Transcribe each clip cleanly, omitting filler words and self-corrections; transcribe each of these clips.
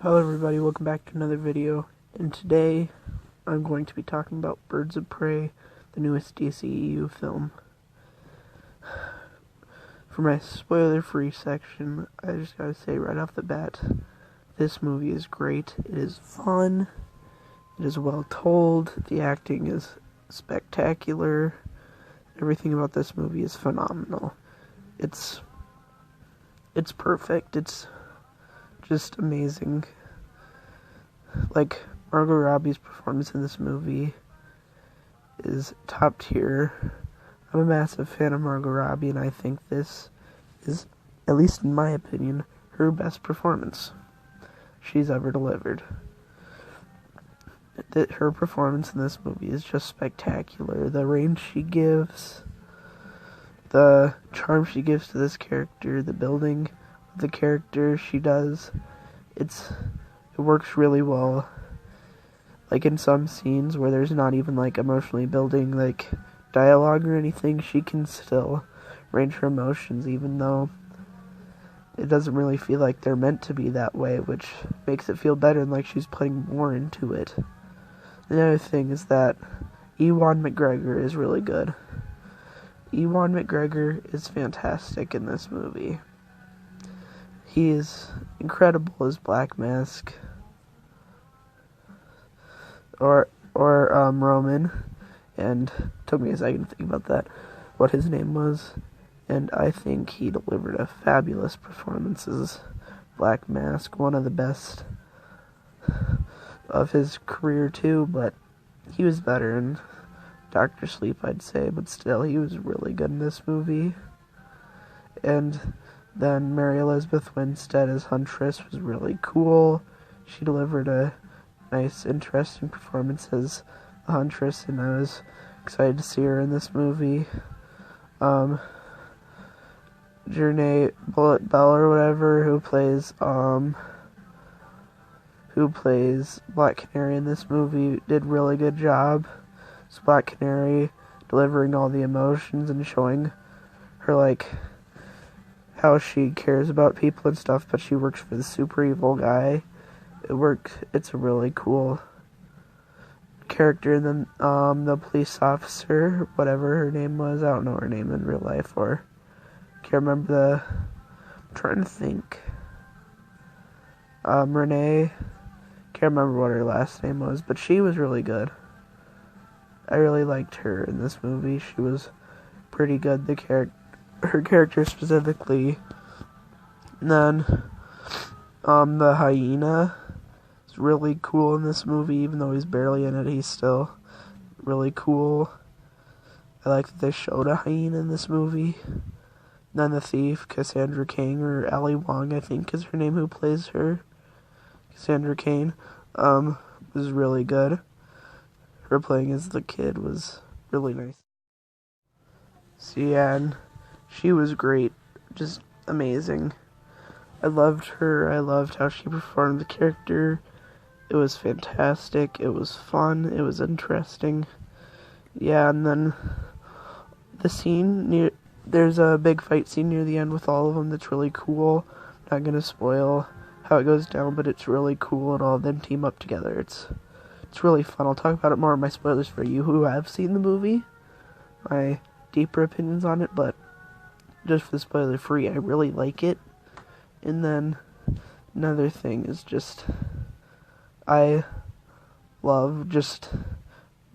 Hello everybody, welcome back to another video, and today I'm going to be talking about Birds of Prey, the newest DCEU film. For my spoiler-free section, I just gotta say right off the bat, this movie is great, it is fun, it is well told, the acting is spectacular, everything about this movie is phenomenal. It's perfect, it's just amazing. Like, Margot Robbie's performance in this movie is top tier. I'm a massive fan of Margot Robbie, and I think this is, at least in my opinion, her best performance she's ever delivered. Her performance in this movie is just spectacular. The range she gives, the charm she gives to this character, the building of the character she does, it works really well. Like, in some scenes where there's not even, like, emotionally building, like, dialogue or anything, she can still range her emotions, even though it doesn't really feel like they're meant to be that way, which makes it feel better and like she's putting more into it. The other thing is that Ewan McGregor is really good. Ewan McGregor is fantastic in this movie. He is incredible as Black Mask. Or Roman, and it took me a second to think about that, what his name was, and I think he delivered a fabulous performance as Black Mask, one of the best of his career too, but he was better in Dr. Sleep, I'd say, but still, he was really good in this movie. And then Mary Elizabeth Winstead as Huntress was really cool. She delivered a nice, interesting performance as the Huntress, and I was excited to see her in this movie. Jernay Bullet Bell or whatever, who plays Black Canary in this movie, did a really good job. So Black Canary delivering all the emotions and showing her, like, how she cares about people and stuff, but she works for the super evil guy. It's a really cool character. And then the police officer, whatever her name was, I don't know her name in real life, or can't remember I'm trying to think. Renee, can't remember what her last name was, but she was really good. I really liked her in this movie. She was pretty good, her character specifically. And then the hyena is really cool in this movie, even though he's barely in it, he's still really cool. I like that they showed a hyena in this movie. And then the thief, Cassandra Cain, or Ali Wong, I think is her name, who plays her, Cassandra Cain, was really good. Her playing as the kid was really nice. So yeah, and she was great, just amazing. I loved her, I loved how she performed the character. It was fantastic, it was fun, it was interesting. Yeah, and then there's a big fight scene near the end with all of them that's really cool. Not gonna spoil how it goes down, but it's really cool, and all of them team up together. It's really fun. I'll talk about it more in my spoilers for you who have seen the movie, my deeper opinions on it, but just for the spoiler free, I really like it. And then another thing is just, I love just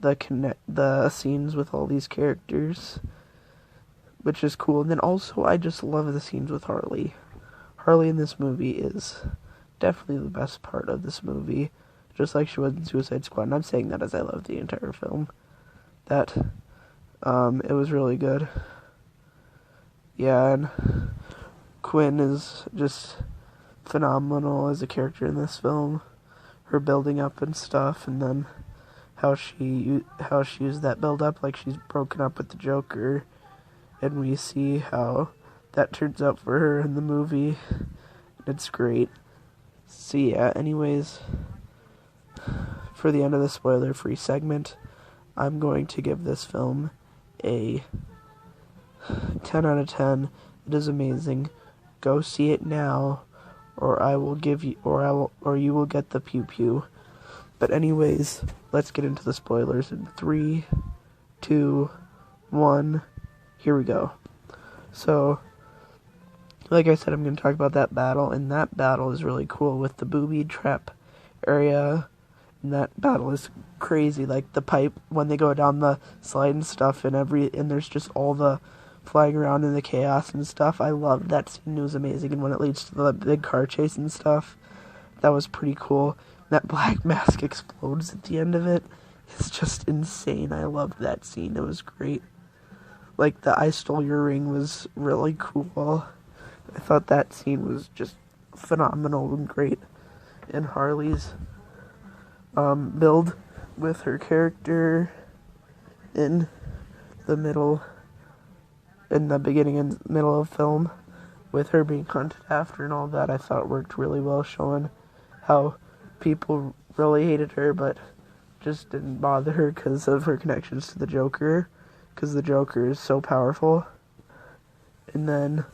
the scenes with all these characters, which is cool. And then also, I just love the scenes with Harley. Harley in this movie is definitely the best part of this movie, just like she was in Suicide Squad. And I'm saying that as I love the entire film. It was really good. Yeah, and Quinn is just phenomenal as a character in this film. Her building up and stuff, and then how she used that build up, like she's broken up with the Joker, and we see how that turns out for her in the movie. It's great. So yeah, anyways, for the end of the spoiler-free segment, I'm going to give this film a 10 out of 10. It is amazing. Go see it now, or I will give you, or you will get the pew pew. But anyways, let's get into the spoilers in 3, 2, 1, here we go. So, like I said, I'm going to talk about that battle, and that battle is really cool with the booby trap area, and that battle is crazy, like the pipe, when they go down the slide and stuff, and there's just all the flying around in the chaos and stuff. I loved that scene, it was amazing, and when it leads to the big car chase and stuff, that was pretty cool. That black mask explodes at the end of it. It's just insane. I loved that scene. It was great. Like, the I Stole Your Ring was really cool. I thought that scene was just phenomenal and great. And Harley's build with her character in the beginning and middle of film, with her being hunted after and all that, I thought worked really well, showing how people really hated her, but just didn't bother her because of her connections to the Joker, because the Joker is so powerful. And then,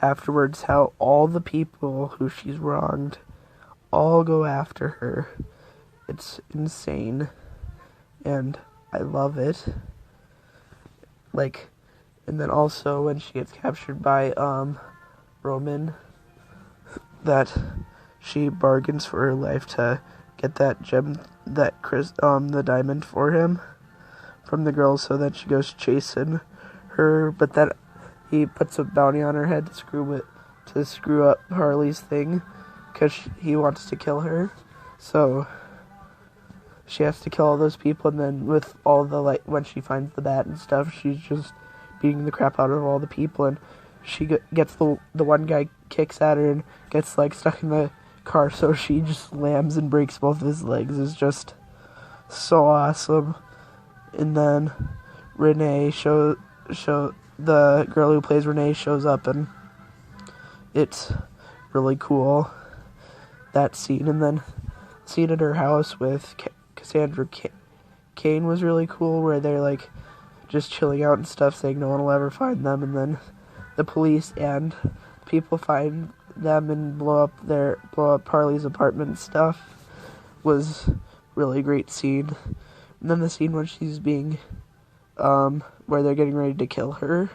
afterwards, how all the people who she's wronged all go after her. It's insane, and I love it. Like, and then also when she gets captured by, Roman, that she bargains for her life to get that gem, the diamond for him from the girl, so that she goes chasing her, but that he puts a bounty on her head to screw up Harley's thing, because he wants to kill her, so she has to kill all those people, and then with all the, like, when she finds the bat and stuff, she's just beating the crap out of all the people, and she gets the one guy kicks at her and gets, like, stuck in the car, so she just slams and breaks both of his legs. It's just so awesome. And then Renee the girl who plays Renee shows up, and it's really cool, that scene. And then the scene at her house with Cassandra Cain was really cool, where they're, like, just chilling out and stuff, saying no one will ever find them, and then the police and people find them and blow up Harley's apartment and stuff. Was really great scene. And then the scene when she's being where they're getting ready to kill her,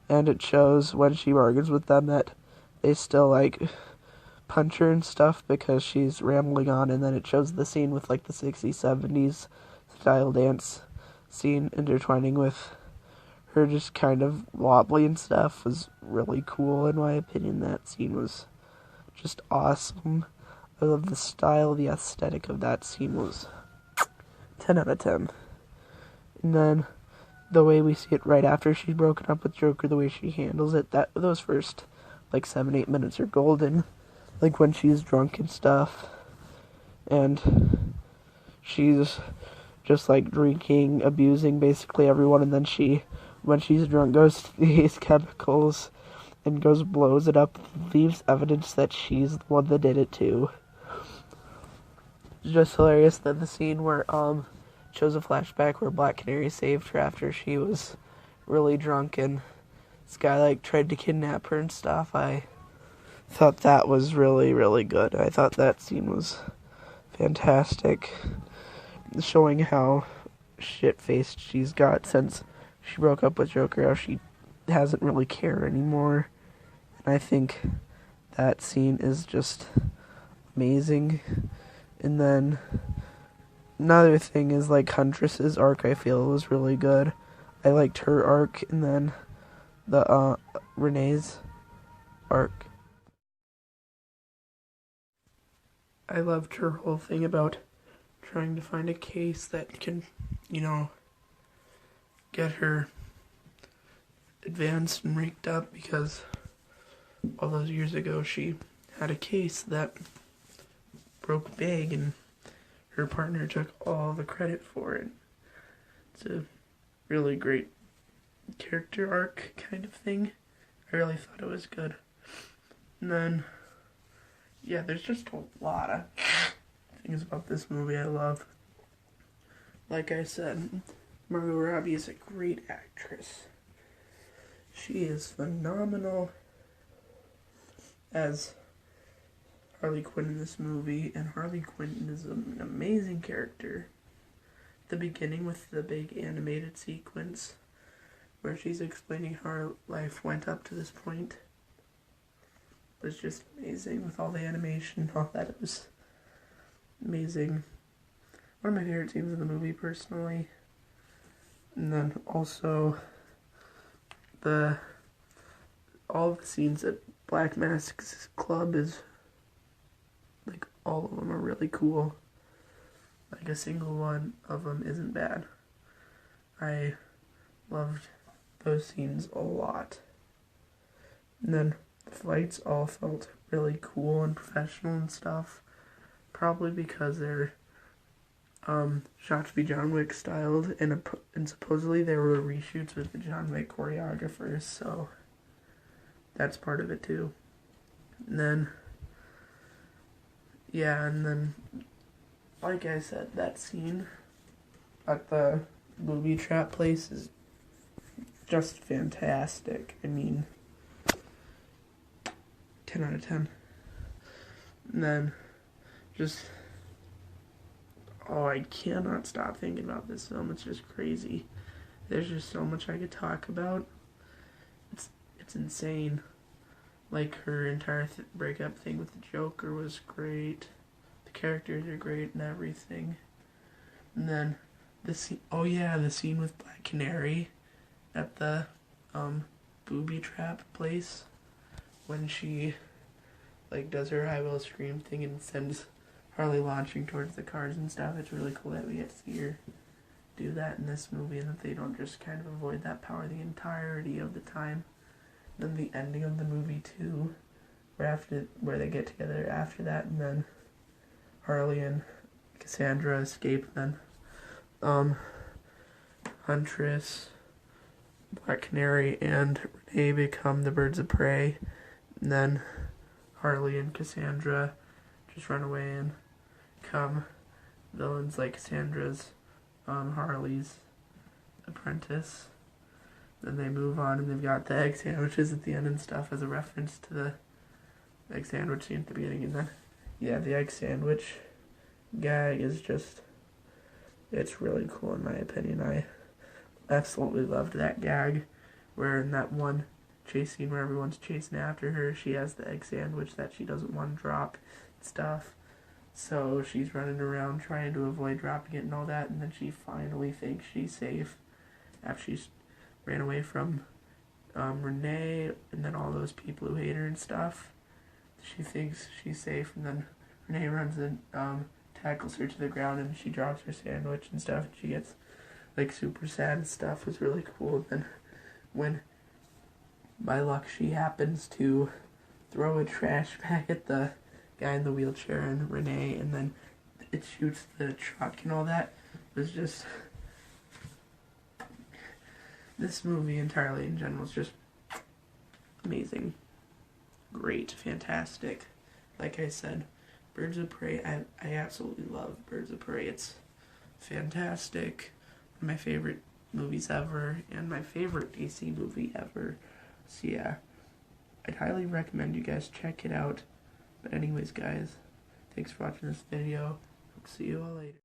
and it shows when she bargains with them that they still, like, punch her and stuff because she's rambling on, and then it shows the scene with, like, the 60s, 70s style dance scene intertwining with her just kind of wobbly and stuff. Was really cool, in my opinion. That scene was just awesome. I love the style, the aesthetic of that scene was 10 out of 10. And then the way we see it right after she's broken up with Joker, the way she handles it, those first, like, 7-8 minutes are golden. Like, when she's drunk and stuff, and she's just, like, drinking, abusing basically everyone, and then when she's drunk, goes to these chemicals and blows it up, leaves evidence that she's the one that did it too. It's just hilarious that the scene where shows a flashback where Black Canary saved her after she was really drunk and this guy, like, tried to kidnap her and stuff. I thought that was really, really good. I thought that scene was fantastic, showing how shit-faced she's got since she broke up with Joker, how she hasn't really cared anymore. And I think that scene is just amazing. And then another thing is, like, Huntress's arc, I feel, was really good. I liked her arc, and then the Renee's arc. I loved her whole thing about trying to find a case that can, get her advanced and raked up, because all those years ago she had a case that broke big and her partner took all the credit for it. It's a really great character arc kind of thing. I really thought it was good. And then, yeah, there's just a lot of things about this movie I love. Like I said, Margot Robbie is a great actress. She is phenomenal. as Harley Quinn in this movie, and Harley Quinn is an amazing character. The beginning with the big animated sequence where she's explaining how her life went up to this point was just amazing, with all the animation, all that. It was amazing. One of my favorite scenes in the movie, personally. And then also all the scenes at Black Mask's club is, like, all of them are really cool. Like, a single one of them isn't bad. I loved those scenes a lot. And then the fights all felt really cool and professional and stuff. Probably because they're shot to be John Wick styled, and supposedly there were reshoots with the John Wick choreographers, so that's part of it too. And then, like I said, that scene at the booby trap place is just fantastic. I mean, 10 out of 10. And then, I cannot stop thinking about this film. It's just crazy. There's just so much I could talk about. It's insane. Like, her entire breakup thing with the Joker was great. The characters are great and everything. And then the scene with Black Canary at the booby trap place when she does her I Will Scream thing and sends Harley launching towards the cars and stuff. It's really cool that we get to see her do that in this movie, and that they don't just kind of avoid that power the entirety of the time. And then the ending of the movie too, where they get together after that, and then Harley and Cassandra escape, and then Huntress, Black Canary, and Renee become the birds of prey, and then Harley and Cassandra just run away and become villains like Cassandra's Harley's apprentice. Then they move on, and they've got the egg sandwiches at the end and stuff as a reference to the egg sandwich scene at the beginning. And then, the egg sandwich gag is it's really cool in my opinion. I absolutely loved that gag, where in that one chase scene where everyone's chasing after her, she has the egg sandwich that she doesn't want to drop and stuff. So she's running around trying to avoid dropping it and all that, and then she finally thinks she's safe after she's ran away from Renee and then all those people who hate her and stuff. She thinks she's safe, and then Renee runs and tackles her to the ground, and she drops her sandwich and stuff, and she gets super sad and stuff. It was really cool. And then when by luck she happens to throw a trash bag at the guy in the wheelchair and Renee, and then it shoots the truck and all that, it was just, this movie entirely in general is just amazing, great, fantastic. Like I said, Birds of Prey, I absolutely love Birds of Prey. It's fantastic, one of my favorite movies ever, and my favorite DC movie ever. So yeah, I'd highly recommend you guys check it out. But anyways, guys, thanks for watching this video. Hope to see you all later.